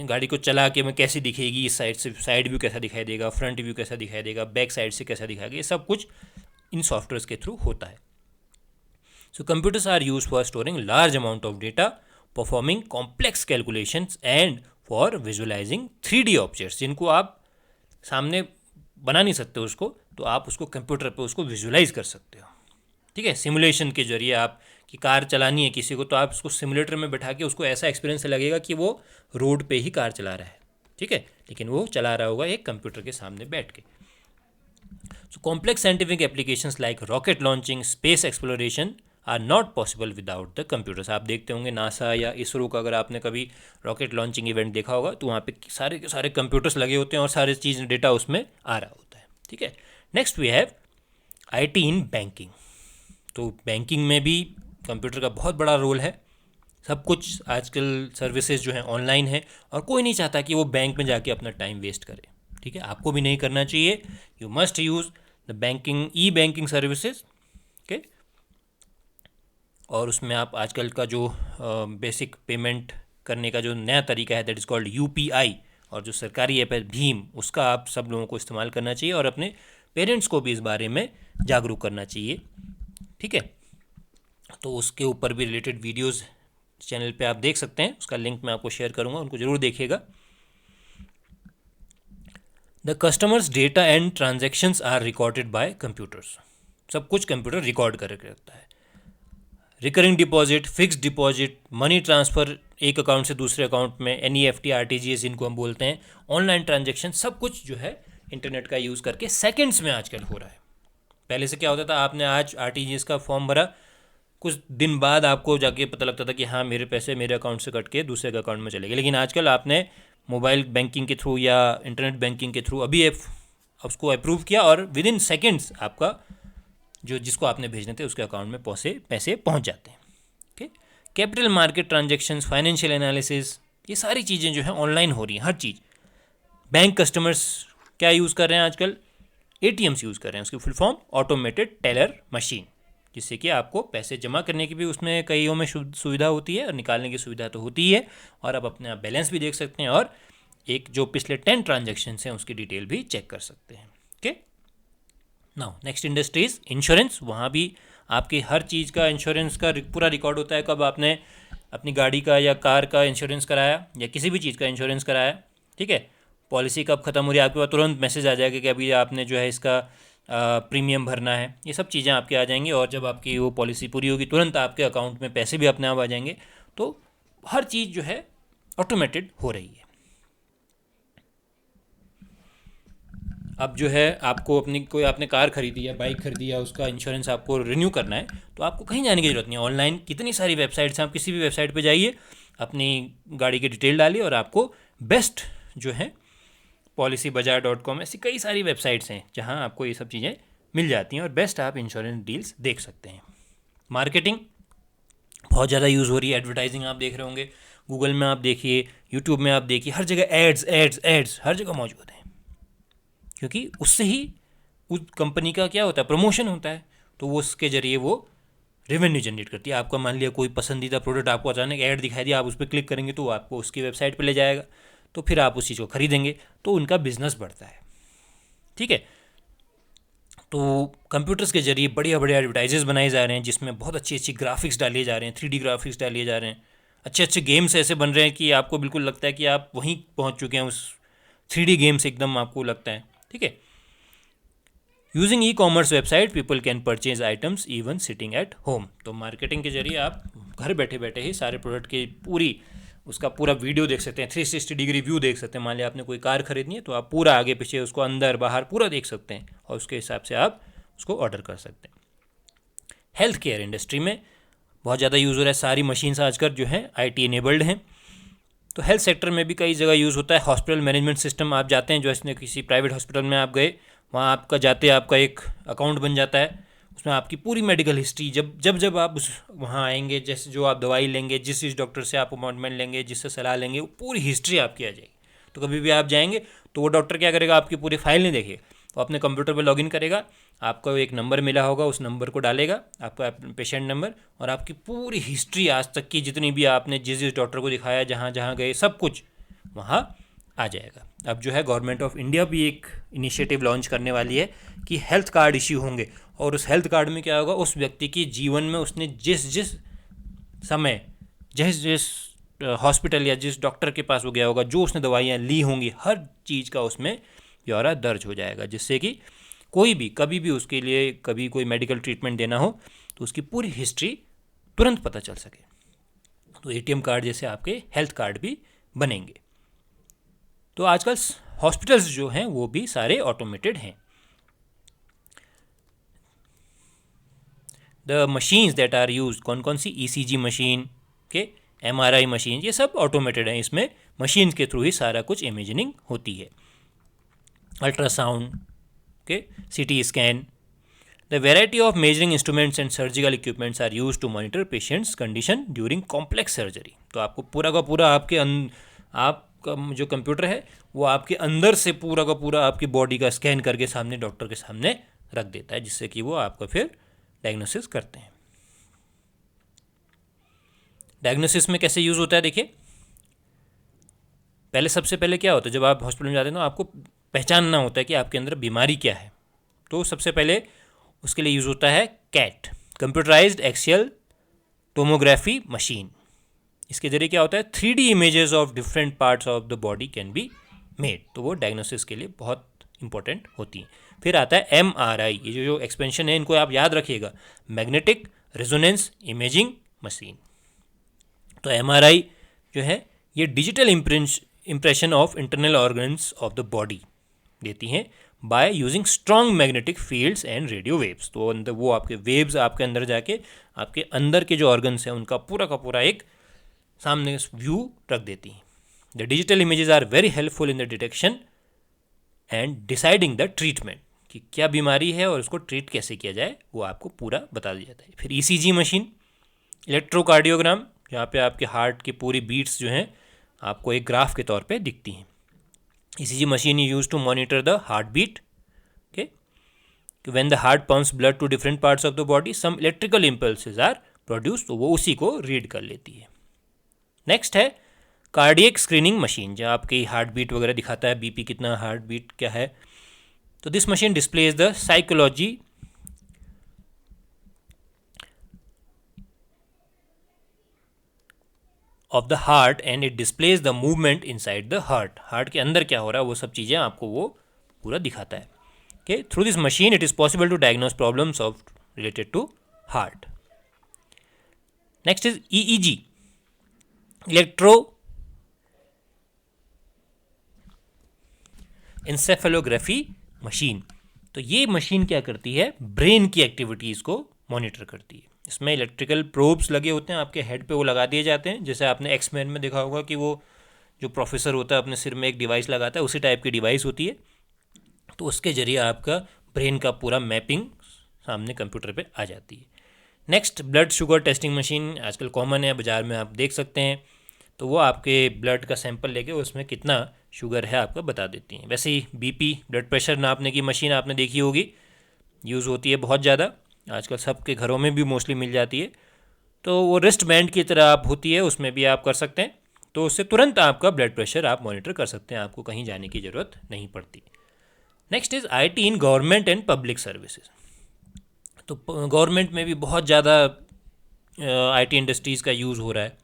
गाड़ी को चला के में कैसी दिखेगी, इस साइड से साइड व्यू कैसा दिखाई देगा, फ्रंट व्यू कैसा दिखाई देगा, बैक साइड से कैसा दिखाएगा, ये सब कुछ इन सॉफ्टवेयर्स के थ्रू होता है. So computers are use for storing large amount of data, performing complex calculations and for visualizing 3D objects, जिनको आप सामने बना नहीं सकते उसको, तो आप उसको कंप्यूटर पे उसको विजुअलाइज कर सकते हो. ठीक है. सिमुलेशन के जरिए आप कि कार चलानी है किसी को, तो आप उसको सिमुलेटर में बैठा के उसको ऐसा एक्सपीरियंस लगेगा कि वो रोड पे ही कार चला रहा है. ठीक है, लेकिन वो चला रहा होगा एक कंप्यूटर के सामने बैठ के. So complex scientific applications like rocket launching, space exploration are not possible without the computers. आप देखते होंगे नासा या इसरो का, अगर आपने कभी रॉकेट लॉन्चिंग इवेंट देखा होगा तो वहाँ पे सारे के सारे कंप्यूटर्स लगे होते हैं और सारे चीज़ डेटा उसमें आ रहा होता है। ठीक है, next we have IT in banking. तो बैंकिंग में भी कंप्यूटर का बहुत बड़ा रोल है। सब कुछ आजकल सर्विसेज जो हैं ऑनलाइन है और कोई नहीं चाहता कि वो बैंक में जाके अपना टाइम वेस्ट करे। ठीक है, आपको भी नहीं करना चाहिए। You must use the banking, E banking services. Okay, और उसमें आप आजकल का जो बेसिक पेमेंट करने का जो नया तरीका है दैट इज़ कॉल्ड UPI, और जो सरकारी ऐप है भीम, उसका आप सब लोगों को इस्तेमाल करना चाहिए और अपने पेरेंट्स को भी इस बारे में जागरूक करना चाहिए। ठीक है, तो उसके ऊपर भी रिलेटेड वीडियोस चैनल पे आप देख सकते हैं, उसका लिंक मैं आपको शेयर करूंगा, उनको ज़रूर देखिएगा। The customers data and transactions are recorded by computers. सब कुछ कंप्यूटर रिकॉर्ड करके रखता है। Recurring deposit, fixed deposit, money transfer एक अकाउंट से दूसरे अकाउंट में, NEFT, RTGS इनको हम बोलते हैं, ऑनलाइन ट्रांजेक्शन, सब कुछ जो है इंटरनेट का यूज़ करके सेकंड्स में आजकल हो रहा है। पहले से क्या होता था, आपने आज RTGS का फॉर्म भरा, कुछ दिन बाद आपको जाके पता लगता था कि हाँ मेरे पैसे मेरे अकाउंट से कट के दूसरे के अकाउंट में चले गए। लेकिन आजकल आपने मोबाइल बैंकिंग के थ्रू या इंटरनेट बैंकिंग के थ्रू अभी उसको अप्रूव किया और विद इन सेकेंड्स आपका जो जिसको आपने भेजने थे उसके अकाउंट में पैसे पहुंच जाते हैं। Okay, capital market transactions, financial analysis, ये सारी चीज़ें जो हैं ऑनलाइन हो रही हैं, हर चीज़। बैंक कस्टमर्स क्या यूज़ कर रहे हैं आजकल? ATMs यूज़ कर रहे हैं। उसकी full form automated teller machine, जिससे कि आपको पैसे जमा करने की भी उसमें कईयों में सुविधा होती है और निकालने की सुविधा तो होती ही है, और आप अपने आप बैलेंस भी देख सकते हैं और एक जो पिछले 10 ट्रांजेक्शन्स हैं उसकी डिटेल भी चेक कर सकते हैं। Okay, now next industry is insurance. वहाँ भी आपकी हर चीज़ का इंश्योरेंस का पूरा रिकॉर्ड होता है। कब आपने अपनी गाड़ी का या कार का इंश्योरेंस कराया या किसी भी चीज़ का इंश्योरेंस कराया, ठीक है, पॉलिसी कब ख़त्म हो रही है, आपके पास तुरंत मैसेज आ जाएगा कि अभी आपने जो है इसका प्रीमियम भरना है। ये सब चीज़ें आपके आ जाएंगी और जब आपकी वो पॉलिसी पूरी होगी तुरंत आपके अकाउंट में पैसे भी अपने आप आ जाएंगे। तो हर चीज़ जो है ऑटोमेटेड हो रही है। अब जो है आपको अपनी कोई आपने कार खरीदी या बाइक खरीदी या उसका इंश्योरेंस आपको रिन्यू करना है तो आपको कहीं जाने की ज़रूरत नहीं है। ऑनलाइन कितनी सारी वेबसाइट्स हैं, आप किसी भी वेबसाइट पे जाइए, अपनी गाड़ी की डिटेल डालिए और आपको बेस्ट जो है policybazaar.com, ऐसी कई सारी वेबसाइट्स हैं जहां आपको ये सब चीज़ें मिल जाती हैं और बेस्ट आप इंश्योरेंस डील्स देख सकते हैं। मार्केटिंग बहुत ज़्यादा यूज़ हो रही है। एडवर्टाइजिंग आप देख रहे होंगे, गूगल में आप देखिए, यूट्यूब में आप देखिए, हर जगह एड्स एड्स एड्स हर जगह मौजूद हैं, क्योंकि उससे ही उस कंपनी का क्या होता है, प्रमोशन होता है। तो वो उसके ज़रिए वो रेवेन्यू जनरेट करती है। आपका मान लिया कोई पसंदीदा प्रोडक्ट आपको अचानक ऐड दिखाई दिया, आप उस पर क्लिक करेंगे तो वो आपको उसकी वेबसाइट पर ले जाएगा, तो फिर आप उस चीज़ को खरीदेंगे, तो उनका बिजनेस बढ़ता है। ठीक है, तो कंप्यूटर्स के जरिए बढ़िया बढ़िया एडवर्टाइजेस बनाए जा रहे हैं जिसमें बहुत अच्छी अच्छी ग्राफिक्स डालिए जा रहे हैं, 3D ग्राफिक्स डालिए जा रहे हैं, अच्छे अच्छे गेम्स ऐसे बन रहे हैं कि आपको बिल्कुल लगता है कि आप वहीं पहुंच चुके हैं, उस 3D गेम्स एकदम आपको लगता है। ठीक है, using e-commerce website people can purchase items even sitting at home. तो मार्केटिंग के जरिए आप घर बैठे बैठे ही सारे प्रोडक्ट की उसका पूरा वीडियो देख सकते हैं, 360 डिग्री व्यू देख सकते हैं। मान लिया आपने कोई कार खरीदनी है तो आप पूरा आगे पीछे उसको अंदर बाहर पूरा देख सकते हैं और उसके हिसाब से आप उसको ऑर्डर कर सकते हैं। हेल्थ केयर इंडस्ट्री में बहुत ज़्यादा यूज़ हो रहा है। सारी मशीन्स आजकल जो है IT इनेबल्ड हैं, तो हेल्थ सेक्टर में भी कई जगह यूज़ होता है। हॉस्पिटल मैनेजमेंट सिस्टम, आप जाते हैं जो इसने किसी प्राइवेट हॉस्पिटल में आप गए, वहाँ आपका जाते आपका एक अकाउंट बन जाता है, उसमें आपकी पूरी मेडिकल हिस्ट्री जब आप वहाँ आएंगे, जैसे जो आप दवाई लेंगे, जिस डॉक्टर से आप अपॉइंटमेंट लेंगे, जिससे सलाह लेंगे, वो पूरी हिस्ट्री आपकी आ जाएगी। तो कभी भी आप जाएंगे तो वो डॉक्टर क्या करेगा, आपकी पूरी फाइल नहीं देखेगा, वो अपने कंप्यूटर पर लॉगिन करेगा, आपको एक नंबर मिला होगा, उस नंबर को डालेगा, आपका पेशेंट नंबर, और आपकी पूरी हिस्ट्री आज तक की जितनी भी आपने जिस डॉक्टर को दिखाया, जहाँ जहाँ गए, सब कुछ वहाँ आ जाएगा। अब जो है गवर्नमेंट ऑफ इंडिया भी एक इनिशिएटिव लॉन्च करने वाली है कि हेल्थ कार्ड इश्यू होंगे, और उस हेल्थ कार्ड में क्या होगा, उस व्यक्ति की जीवन में उसने जिस समय जिस हॉस्पिटल या जिस डॉक्टर के पास वो गया होगा, जो उसने दवाइयाँ ली होंगी, हर चीज़ का उसमें ब्यौरा दर्ज हो जाएगा, जिससे कि कोई भी कभी भी उसके लिए कभी कोई मेडिकल ट्रीटमेंट देना हो तो उसकी पूरी हिस्ट्री तुरंत पता चल सके। तो ATM कार्ड जैसे आपके हेल्थ कार्ड भी बनेंगे। तो आजकल हॉस्पिटल्स जो हैं वो भी सारे ऑटोमेटेड हैं। The machines that are use, कौन कौन सी, ECG मशीन के, MRI मशीन, ये सब ऑटोमेटेड हैं, इसमें मशीन के थ्रू ही सारा कुछ इमेजिनिंग होती है। अल्ट्रासाउंड के, CT scan. The variety of measuring instruments and surgical equipments are use to monitor patients condition during complex surgery. तो आपको पूरा का पूरा आपका जो कंप्यूटर है वो आपके अंदर से पूरा का पूरा आपकी बॉडी का स्कैन करके सामने डॉक्टर के सामने रख देता है, जिससे कि वो आपका फिर डायग्नोसिस करते हैं। डायग्नोसिस में कैसे यूज़ होता है, देखिए सबसे पहले क्या होता है, जब आप हॉस्पिटल में जाते हैं तो आपको पहचानना होता है कि आपके अंदर बीमारी क्या है। तो सबसे पहले उसके लिए यूज़ होता है CAT, computerised axial tomography machine. इसके जरिए क्या होता है, 3D images of different parts of the body can be made. तो वो डायग्नोसिस के लिए बहुत इंपॉर्टेंट होती है। फिर आता है MRI, ये जो एक्सपेंशन है इनको आप याद रखिएगा, मैग्नेटिक रेजोनेंस इमेजिंग मशीन। तो MRI जो है ये digital impression of internal organs of the body देती हैं by using strong magnetic fields and radio waves. तो अंदर वो आपके वेव्स आपके अंदर जाके आपके अंदर के जो ऑर्गन्स हैं उनका पूरा का पूरा एक सामने व्यू रख देती हैं। The digital images are very helpful in the detection and deciding the treatment, कि क्या बीमारी है और उसको ट्रीट कैसे किया जाए वो आपको पूरा बता दिया जाता है। फिर ECG मशीन, इलेक्ट्रोकार्डियोग्राम, जहाँ पे आपके हार्ट की पूरी बीट्स जो हैं आपको एक ग्राफ के तौर पे दिखती हैं। ECG machine is use to monitor the heart beat, okay, when the heart pumps blood to different parts of the body some electrical impulses are produce, तो वो उसी को रीड कर लेती है। नेक्स्ट है कार्डियक स्क्रीनिंग मशीन, जहाँ आपकी हार्ट बीट वगैरह दिखाता है, BP कितना, हार्ट बीट क्या है। तो this machine displays the psychology of the heart and it displays the movement inside the heart. Heart के अंदर क्या हो रहा है वो सब चीज़ें आपको वो पूरा दिखाता है। Okay, through this machine it is possible to diagnose problems of related to heart. Next is EEG, electroencephalography machine. तो ये मशीन क्या करती है, ब्रेन की एक्टिविटीज़ को मॉनिटर करती है। इसमें इलेक्ट्रिकल प्रोब्स लगे होते हैं आपके हेड पे, वो लगा दिए जाते हैं, जैसे आपने एक्समैन में देखा होगा कि वो जो प्रोफेसर होता है अपने सिर में एक डिवाइस लगाता है, उसी टाइप की डिवाइस होती है। तो उसके जरिए आपका ब्रेन का पूरा मैपिंग सामने कंप्यूटर पे आ जाती है। Next, blood sugar testing machine, आजकल कॉमन है, बाज़ार में आप देख सकते हैं। तो वो आपके ब्लड का सैंपल लेके उसमें कितना शुगर है आपका बता देती हैं। वैसे ही BP ब्लड प्रेशर नापने की मशीन आपने देखी होगी, यूज़ होती है बहुत ज़्यादा, आजकल सबके घरों में भी मोस्टली मिल जाती है। तो वो रिस्ट बैंड की तरह आप होती है, उसमें भी आप कर सकते हैं। तो उससे तुरंत आपका ब्लड प्रेशर आप मॉनिटर कर सकते हैं, आपको कहीं जाने की ज़रूरत नहीं पड़ती। Next is IT in government and public services. तो गवर्नमेंट में भी बहुत ज़्यादा IT इंडस्ट्रीज़ का यूज़ हो रहा है,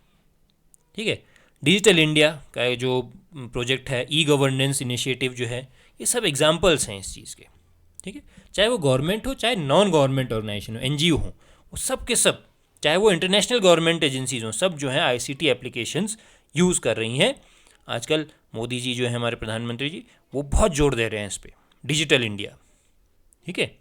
ठीक है। डिजिटल इंडिया का जो प्रोजेक्ट है, E-गवर्नेंस इनिशिएटिव जो है, ये सब एग्जांपल्स हैं इस चीज़ के, ठीक है। चाहे वो गवर्नमेंट हो, चाहे नॉन गवर्नमेंट ऑर्गेनाइजेशन हो, NGO हो, वो सब के सब, चाहे वो इंटरनेशनल गवर्नमेंट एजेंसीज हों, सब जो है ICT एप्लीकेशंस यूज़ कर रही हैं। आजकल मोदी जी जो है हमारे प्रधानमंत्री जी, वो बहुत जोर दे रहे हैं इस पर, डिजिटल इंडिया, ठीक है।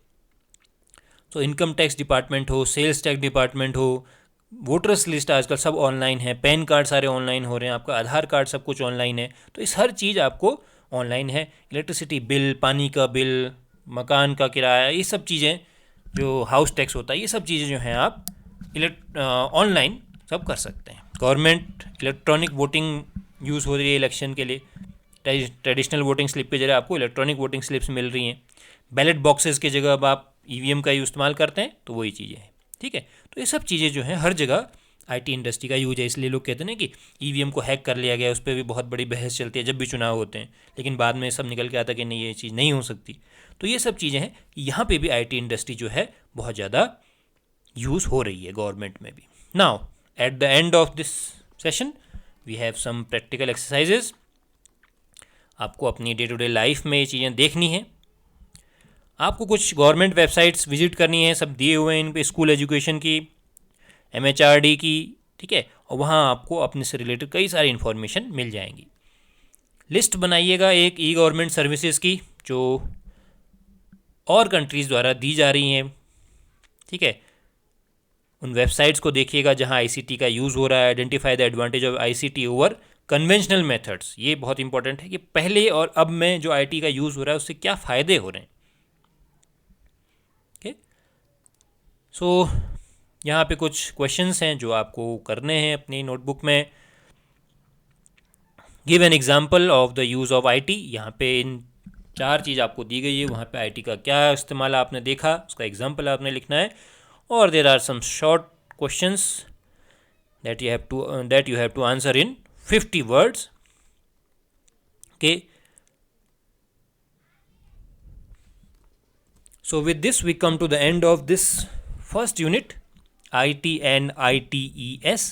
तो इनकम टैक्स डिपार्टमेंट हो, सेल्स टैक्स डिपार्टमेंट हो, वोटर्स लिस्ट आजकल सब ऑनलाइन है, पैन कार्ड सारे ऑनलाइन हो रहे हैं, आपका आधार कार्ड सब कुछ ऑनलाइन है। तो इस हर चीज़ आपको ऑनलाइन है। इलेक्ट्रिसिटी बिल, पानी का बिल, मकान का किराया, ये सब चीज़ें, जो हाउस टैक्स होता है, ये सब चीज़ें जो हैं आप ऑनलाइन सब कर सकते हैं। गवर्नमेंट इलेक्ट्रॉनिक वोटिंग यूज़ हो रही है इलेक्शन के लिए, ट्रेडिशनल वोटिंग स्लिप के जगह आपको इलेक्ट्रॉनिक वोटिंग स्लिप्स मिल रही हैं। बैलेट बॉक्सेस की जगह अब आप EVM का इस्तेमाल करते हैं, तो वही चीज़ें हैं, ठीक है। तो ये सब चीज़ें जो हैं हर जगह IT इंडस्ट्री का यूज है। इसलिए लोग कहते हैं ना कि EVM को हैक कर लिया गया, उस पर भी बहुत बड़ी बहस चलती है जब भी चुनाव होते हैं, लेकिन बाद में सब निकल के आता है कि नहीं, ये चीज़ नहीं हो सकती। तो ये सब चीज़ें हैं, यहाँ पे भी IT इंडस्ट्री जो है बहुत ज़्यादा यूज़ हो रही है गवर्नमेंट में भी। Now at the end of this session we have some practical exercises. आपको अपनी डे टू डे लाइफ में ये चीज़ें देखनी है। आपको कुछ गवर्नमेंट वेबसाइट्स विजिट करनी है, सब दिए हुए हैं इन पे, स्कूल एजुकेशन की, MHRD की, ठीक है, और वहाँ आपको अपने से रिलेटेड कई सारी इन्फॉर्मेशन मिल जाएंगी। लिस्ट बनाइएगा एक E-गवर्नमेंट सर्विसेज की जो और कंट्रीज़ द्वारा दी जा रही हैं, ठीक है। उन वेबसाइट्स को देखिएगा जहाँ ICT का यूज़ हो रहा है. Identify the advantage of ICT over conventional methods. ये बहुत इंपॉर्टेंट है कि पहले और अब में जो IT का यूज़ हो रहा है उससे क्या फ़ायदे हो रहे हैं. ओके, सो यहाँ पे कुछ क्वेश्चंस हैं जो आपको करने हैं अपनी नोटबुक में. Give an example of the use of IT. यहाँ पे इन 4 चीज़ आपको दी गई है, वहाँ पे IT का क्या इस्तेमाल आपने देखा उसका एग्जाम्पल आपने लिखना है. और there are some short questions that you have to answer in 50 words. Okay, so with this we come to the end of this first unit, IT and ITES.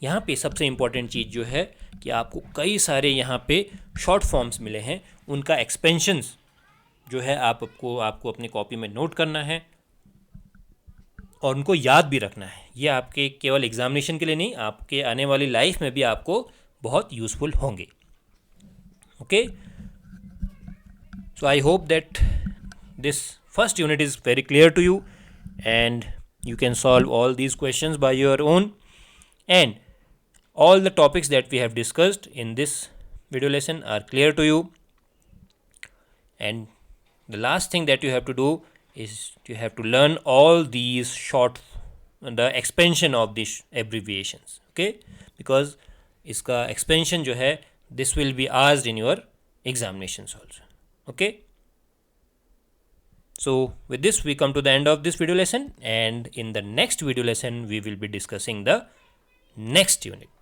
यहाँ पे सबसे इम्पॉर्टेंट चीज़ जो है कि आपको कई सारे यहाँ पे शॉर्ट फॉर्म्स मिले हैं, उनका एक्सपेंशंस जो है आपको अपनी कॉपी में नोट करना है और उनको याद भी रखना है. ये आपके केवल एग्जामिनेशन के लिए नहीं, आपके आने वाली लाइफ में भी आपको बहुत यूज़फुल होंगे. Okay, so I hope that this first unit is very clear to you and you can solve all these questions by your own, and all the topics that we have discussed in this video lesson are clear to you. And the last thing that you have to do is you have to learn all these the expansion of these abbreviations. Okay, because iska expansion jo hai, this will be asked in your examinations also. Okay, so with this we come to the end of this video lesson, and in the next video lesson we will be discussing the next unit.